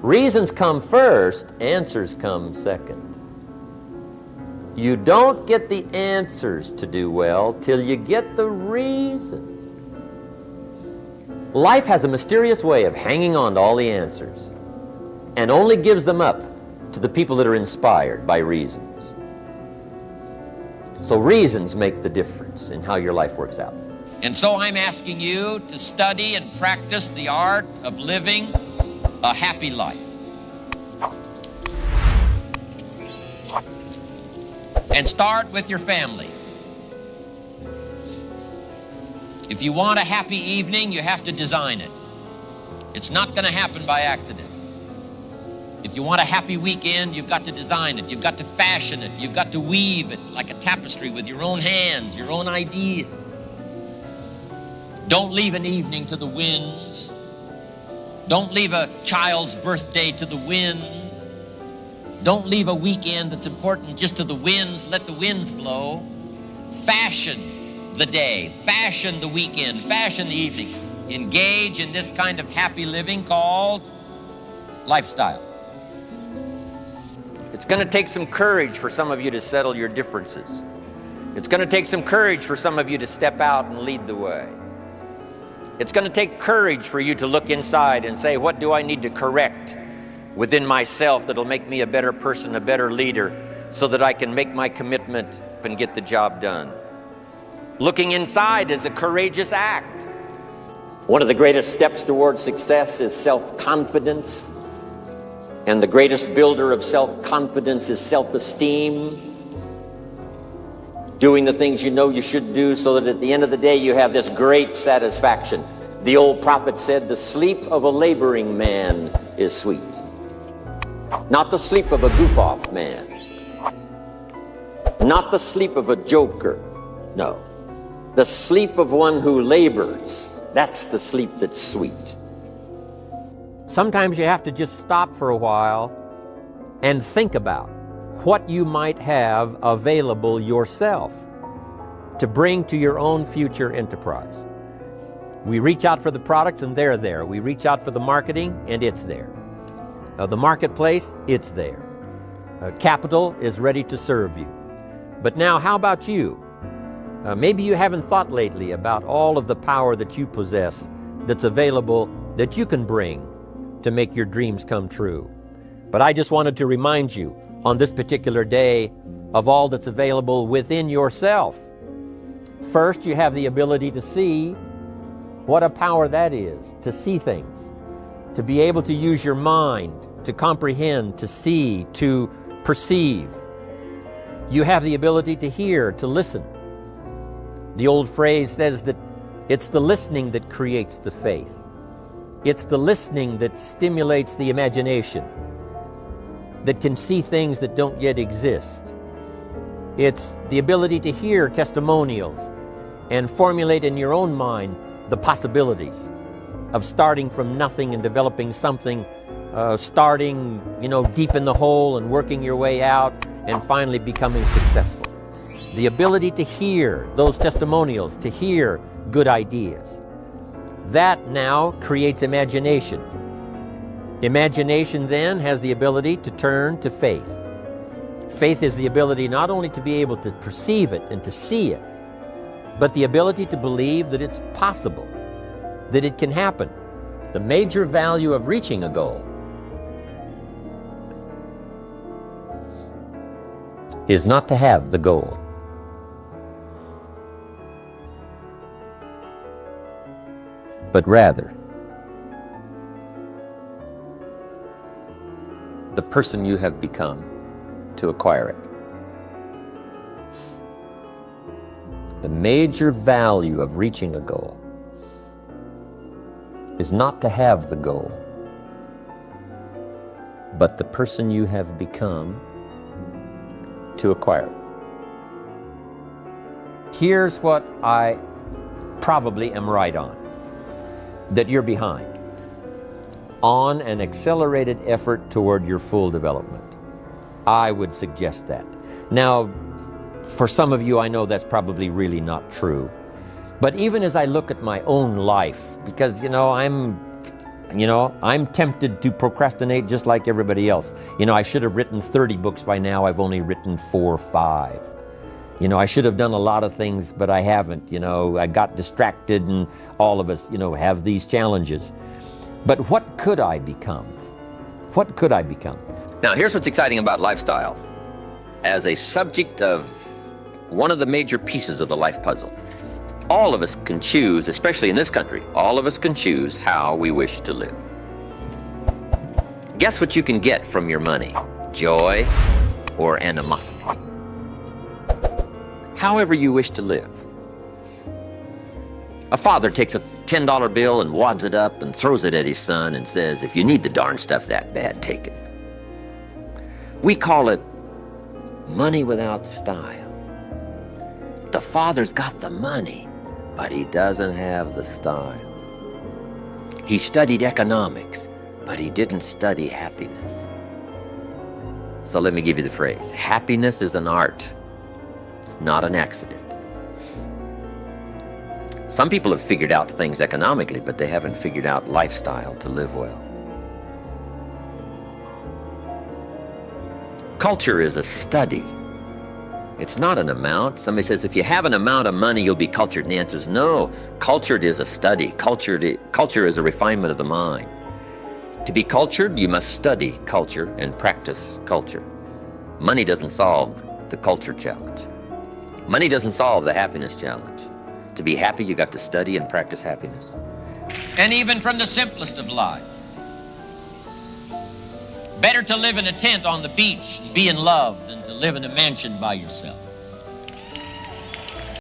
Reasons come first, answers come second. You don't get the answers to do well till you get the reasons. Life has a mysterious way of hanging on to all the answers and only gives them up to the people that are inspired by reasons. So reasons make the difference in how your life works out. And so I'm asking you to study and practice the art of living a happy life. And start with your family. If you want a happy evening, you have to design it. It's not going to happen by accident. If you want a happy weekend, you've got to design it. You've got to fashion it. You've got to weave it like a tapestry with your own hands, your own ideas. Don't leave an evening to the winds. Don't leave a child's birthday to the winds. Don't leave a weekend that's important just to the winds. Let the winds blow. Fashion the day, fashion the weekend, fashion the evening. Engage in this kind of happy living called lifestyle. It's going to take some courage for some of you to settle your differences. It's going to take some courage for some of you to step out and lead the way. It's going to take courage for you to look inside and say, what do I need to correct within myself that'll make me a better person, a better leader, so that I can make my commitment and get the job done. Looking inside is a courageous act. One of the greatest steps towards success is self-confidence. And the greatest builder of self-confidence is self-esteem. Doing the things you know you should do so that at the end of the day you have this great satisfaction. The old prophet said, the sleep of a laboring man is sweet. Not the sleep of a goof-off man. Not the sleep of a joker. No. The sleep of one who labors. That's the sleep that's sweet. Sometimes you have to just stop for a while and think about what you might have available yourself to bring to your own future enterprise. We reach out for the products and they're there. We reach out for the marketing and it's there. The marketplace, it's there. Capital is ready to serve you. But now, how about you? Maybe you haven't thought lately about all of the power that you possess that's available that you can bring to make your dreams come true. But I just wanted to remind you on this particular day of all that's available within yourself. First, you have the ability to see. What a power that is, to see things, to be able to use your mind, to comprehend, to see, to perceive. You have the ability to hear, to listen. The old phrase says that it's the listening that creates the faith. It's the listening that stimulates the imagination, that can see things that don't yet exist. It's the ability to hear testimonials and formulate in your own mind the possibilities of starting from nothing and developing something, starting, deep in the hole and working your way out and finally becoming successful. The ability to hear those testimonials, to hear good ideas. That now creates imagination. Imagination then has the ability to turn to faith. Faith is the ability not only to be able to perceive it and to see it, but the ability to believe that it's possible, that it can happen. The major value of reaching a goal is not to have the goal, but rather the person you have become to acquire it. The major value of reaching a goal is not to have the goal, but the person you have become to acquire it. Here's what I probably am right on, that you're behind on an accelerated effort toward your full development. I would suggest that. Now, for some of you, I know that's probably really not true. But even as I look at my own life, because, I'm You know, I'm tempted to procrastinate just like everybody else. You know, I should have written 30 books by now. I've only written 4 or 5. You know, I should have done a lot of things, but I haven't. You know, I got distracted, and all of us, you know, have these challenges. But what could I become? What could I become? Now, here's what's exciting about lifestyle. As a subject of one of the major pieces of the life puzzle, all of us can choose, especially in this country, all of us can choose how we wish to live. Guess what you can get from your money? Joy or animosity? However you wish to live. A father takes a $10 bill and wads it up and throws it at his son and says, if you need the darn stuff that bad, take it. We call it money without style. The father's got the money, but he doesn't have the style. He studied economics, but he didn't study happiness. So let me give you the phrase. Happiness is an art, not an accident. Some people have figured out things economically, but they haven't figured out lifestyle to live well. Culture is a study. It's not an amount. Somebody says, if you have an amount of money, you'll be cultured. And the answer is no. Cultured is a study. Culture is a refinement of the mind. To be cultured, you must study culture and practice culture. Money doesn't solve the culture challenge. Money doesn't solve the happiness challenge. To be happy, you got to study and practice happiness. And even from the simplest of lives. Better to live in a tent on the beach and be in love than to live in a mansion by yourself.